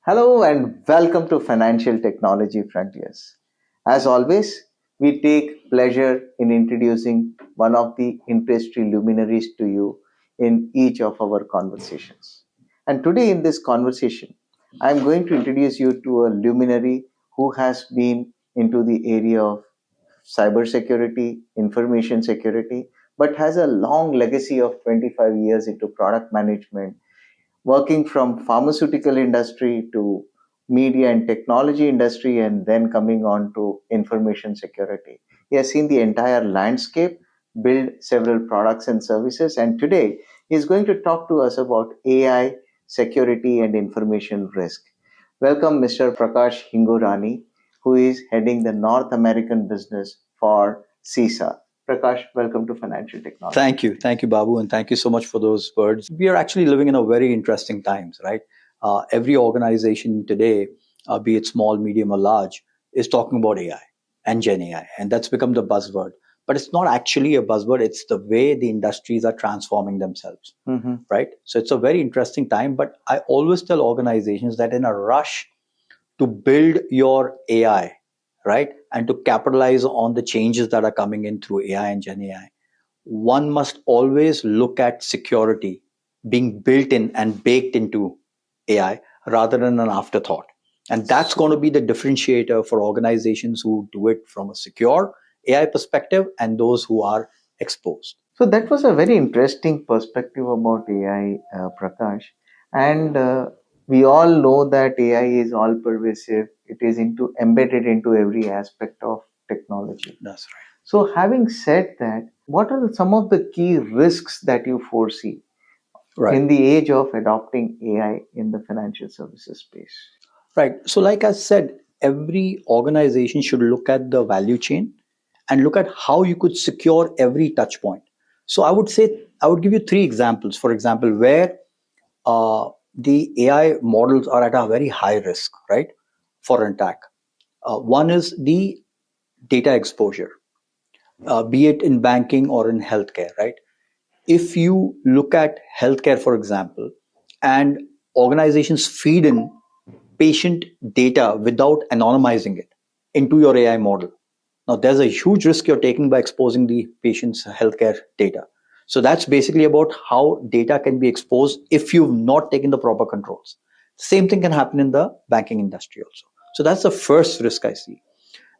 Hello and welcome to Financial Technology Frontiers. As always, we take pleasure in introducing one of the industry luminaries to you in each of our conversations. And today in this conversation, I'm going to introduce you to a luminary who has been into the area of cybersecurity, information security, but has a long legacy of 25 years into product management, working from pharmaceutical industry to media and technology industry, and then coming on to information security. He has seen the entire landscape, build several products and services, and today he's going to talk to us about AI, security, and information risk. Welcome, Mr. Prakash Hingorani, who is heading the North American business for SISA. Prakash, welcome to Financial Technology. Thank you. Thank you, Babu. And thank you so much for those words. We are actually living in a very interesting times, right? Every organization today, be it small, medium, or large, is talking about AI and Gen AI. And that's become the buzzword. But it's not actually a buzzword. It's the way the industries are transforming themselves, right? So it's a very interesting time. But I always tell organizations that in a rush to build your AI, right, and to capitalize on the changes that are coming in through AI and Gen AI, one must always look at security being built in and baked into AI rather than an afterthought. And that's going to be the differentiator for organizations who do it from a secure AI perspective and those who are exposed. So that was a very interesting perspective about AI, Prakash. And we all know that AI is all pervasive. It is into embedded into every aspect of technology. That's right. So having said that, what are some of the key risks that you foresee in the age of adopting AI in the financial services space? Right. So, like I said, every organization should look at the value chain and look at how you could secure every touch point. So, I would give you three examples. For example, where the AI models are at a very high risk, right, for an attack. One is the data exposure, be it in banking or in healthcare, right? If you look at healthcare, for example, and organizations feed in patient data without anonymizing it into your AI model. Now, there's a huge risk you're taking by exposing the patient's healthcare data. So that's basically about how data can be exposed if you've not taken the proper controls. Same thing can happen in the banking industry also. So that's the first risk I see.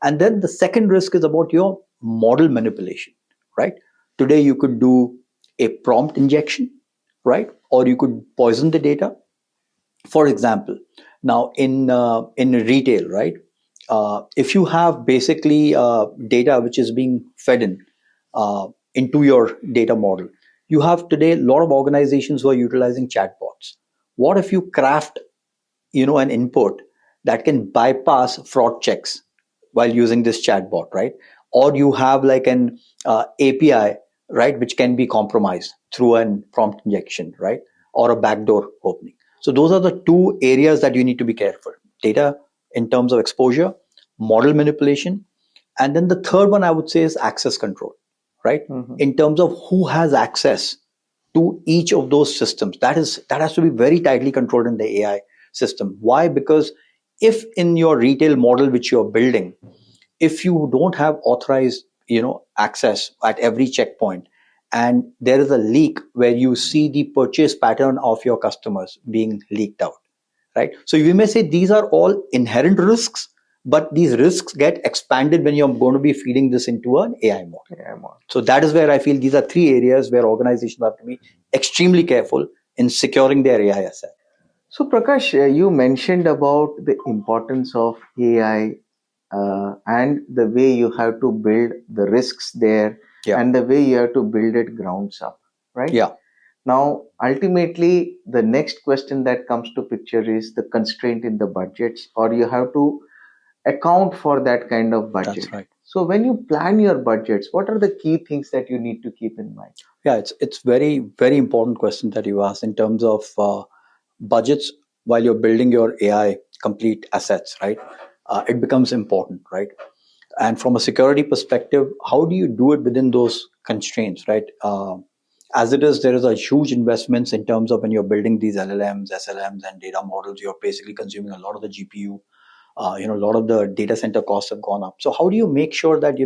And then the second risk is about your model manipulation, right? Today you could do a prompt injection, right? Or you could poison the data. For example, now in retail, right? If you have basically data which is being fed into your data model, you have today a lot of organizations who are utilizing chatbots. What if you craft, an input that can bypass fraud checks while using this chatbot, right? Or you have like an API, right, which can be compromised through an prompt injection, right, or a backdoor opening. So those are the two areas that you need to be careful: data in terms of exposure, model manipulation, and then the third one I would say is access control, right? In terms of who has access to each of those systems, that has to be very tightly controlled in the AI system. Why? Because if in your retail model which you're building, if you don't have authorized access at every checkpoint, and there is a leak where you see the purchase pattern of your customers being leaked out, right? So you may say these are all inherent risks, but these risks get expanded when you're going to be feeding this into an AI model. So that is where I feel these are three areas where organizations have to be extremely careful in securing their AI asset. So, Prakash, you mentioned about the importance of AI and the way you have to build the risks there, and the way you have to build it grounds up, right? Yeah. Now, ultimately, the next question that comes to picture is the constraint in the budgets, or you have to account for that kind of budget. That's right. So, when you plan your budgets, what are the key things that you need to keep in mind? Yeah, it's very very important question that you asked in terms of budgets while you're building your AI complete assets, right? It becomes important, right? And from a security perspective, how do you do it within those constraints, right? As it is, there is a huge investments in terms of when you're building these LLMs, SLMs, and data models. You're basically consuming a lot of the GPU. A lot of the data center costs have gone up. So how do you make sure that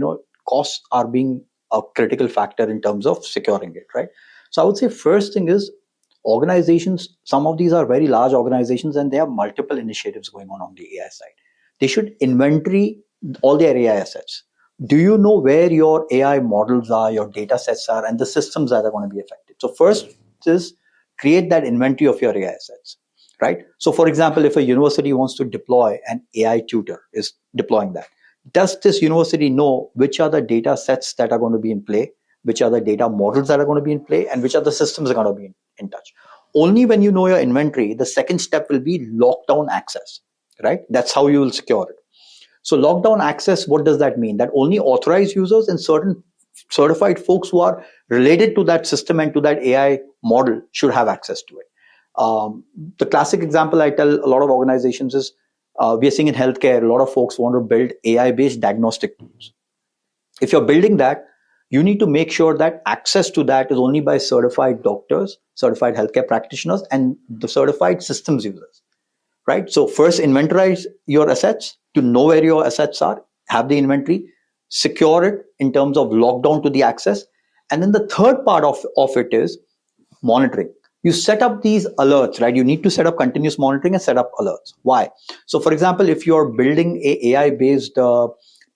costs are being a critical factor in terms of securing it, right? So I would say first thing is organizations. Some of these are very large organizations, and they have multiple initiatives going on the AI side. They should inventory all their AI assets. Do you know where your AI models are, your data sets are, and the systems that are going to be affected? So first is create that inventory of your AI assets, right? So for example, if a university wants to deploy an AI tutor, is deploying that. Does this university know which are the data sets that are going to be in play, which are the data models that are going to be in play, and which are the systems that are going to be in touch? Only when you know your inventory, the second step will be lockdown access, right? That's how you will secure it. So lockdown access, what does that mean? That only authorized users and certain certified folks who are related to that system and to that AI model should have access to it. The classic example I tell a lot of organizations is we are seeing in healthcare, a lot of folks want to build AI based diagnostic tools. If you're building that, you need to make sure that access to that is only by certified doctors, certified healthcare practitioners, and the certified systems users, right? So first inventorize your assets to know where your assets are, have the inventory, secure it in terms of lockdown to the access. And then the third part of it is monitoring. You set up these alerts, right? You need to set up continuous monitoring and set up alerts. Why? So for example, if you're building a AI based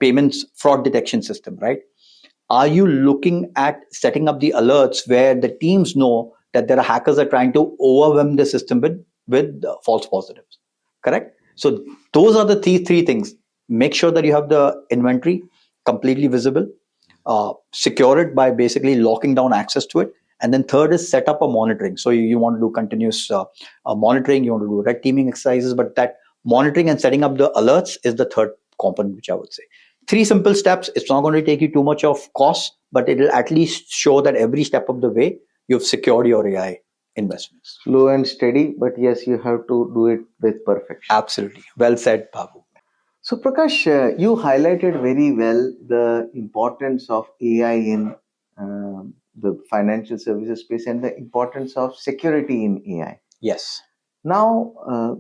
payments fraud detection system, right? Are you looking at setting up the alerts where the teams know that there are hackers are trying to overwhelm the system with false positives? Correct. So those are the three things. Make sure that you have the inventory completely visible, secure it by basically locking down access to it, and then third is set up a monitoring. So you want to do continuous monitoring, you want to do red teaming exercises, but that monitoring and setting up the alerts is the third component, which I would say. Three simple steps. It's not going to take you too much of cost, but it'll at least show that every step of the way you've secured your AI investments. Slow and steady, but yes, you have to do it with perfection. Absolutely. Well said, Babu. So, Prakash, you highlighted very well the importance of AI in the financial services space and the importance of security in AI. Yes. Now,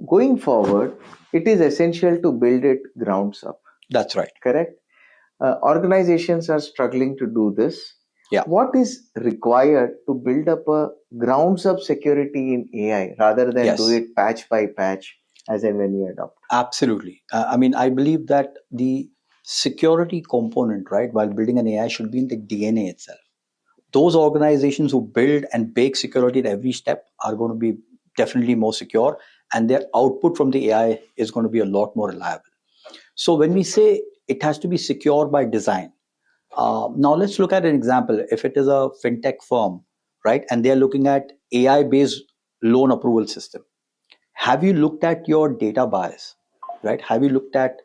going forward, it is essential to build it grounds up. That's right. Correct? Organizations are struggling to do this. Yeah. What is required to build up a grounds up security in AI rather than Yes. do it patch by patch as and when you adopt? Absolutely. I believe that the security component, right, while building an AI should be in the DNA itself. Those organizations who build and bake security at every step are going to be definitely more secure, and their output from the AI is going to be a lot more reliable. So when we say it has to be secure by design, now let's look at an example. If it is a fintech firm, right, and they're looking at AI based loan approval system, have you looked at your data bias, right? Have you looked at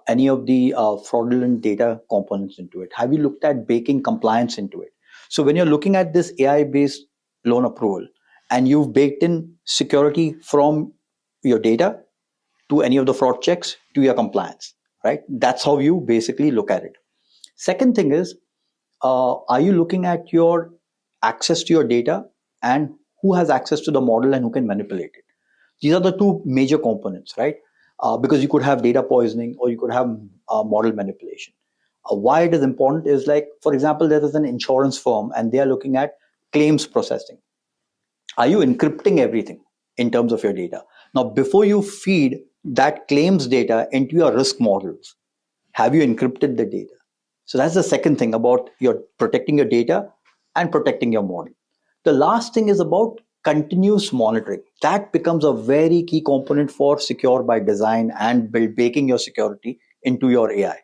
any of the fraudulent data components into it? Have you looked at baking compliance into it? So when you're looking at this AI based loan approval and you've baked in security from your data to any of the fraud checks to your compliance, right? That's how you basically look at it. Second thing is, are you looking at your access to your data and who has access to the model and who can manipulate it? These are the two major components, right? Because you could have data poisoning or you could have model manipulation. Why it is important is, like, for example, there is an insurance firm and they are looking at claims processing. Are you encrypting everything in terms of your data? Now, before you feed that claims data into your risk models, have you encrypted the data? So that's the second thing about your protecting your data and protecting your model. The last thing is about continuous monitoring. That becomes a very key component for secure by design and baking your security into your AI.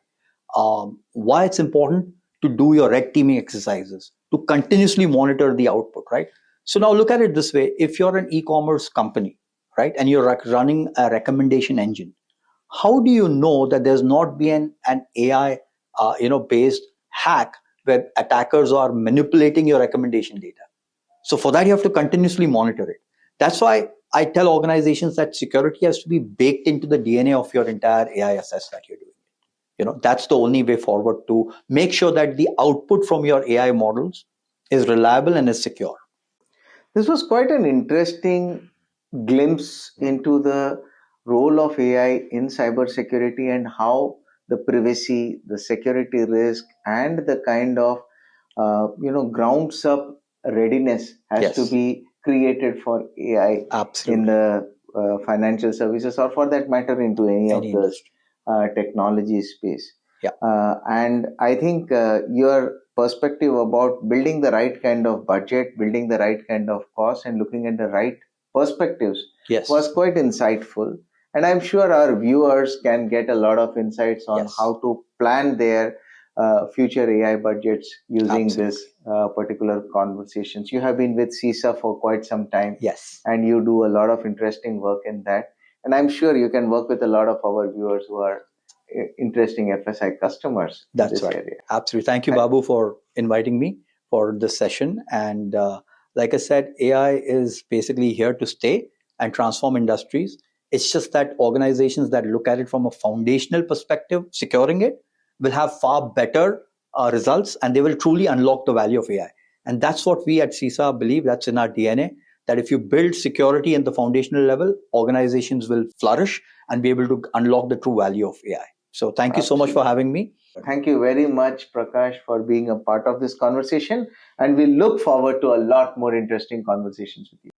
Why it's important to do your red teaming exercises, to continuously monitor the output, right? So now look at it this way. If you're an e-commerce company, right, and you're running a recommendation engine, how do you know that there's not been an AI based hack where attackers are manipulating your recommendation data? So for that, you have to continuously monitor it. That's why I tell organizations that security has to be baked into the DNA of your entire AI assets that you're doing. That's the only way forward to make sure that the output from your AI models is reliable, and is secure. This was quite an interesting glimpse into the role of AI in cybersecurity and how the privacy, the security risk, and the kind of grounds up readiness has to Yes, be created for AI in absolutely. the financial services, or for that matter, into any of Any the industry. technology space. Yeah. And I think your perspective about building the right kind of budget, building the right kind of cost, and looking at the right perspectives Yes. was quite insightful. And I'm sure our viewers can get a lot of insights on Yes. how to plan their future AI budgets using Absolutely. this particular conversations. You have been with CISA for quite some time, Yes. and you do a lot of interesting work in that. And I'm sure you can work with a lot of our viewers who are interesting FSI customers in That's this right. area. Absolutely. Thank you, Babu, for inviting me for this session. And like I said, AI is basically here to stay and transform industries. It's just that organizations that look at it from a foundational perspective, securing it, will have far better results, and they will truly unlock the value of AI. And that's what we at CISA believe. That's in our DNA. That if you build security at the foundational level, organizations will flourish and be able to unlock the true value of AI. So thank you so much for Absolutely. having me. Thank you very much, Prakash, for being a part of this conversation. And we look forward to a lot more interesting conversations with you.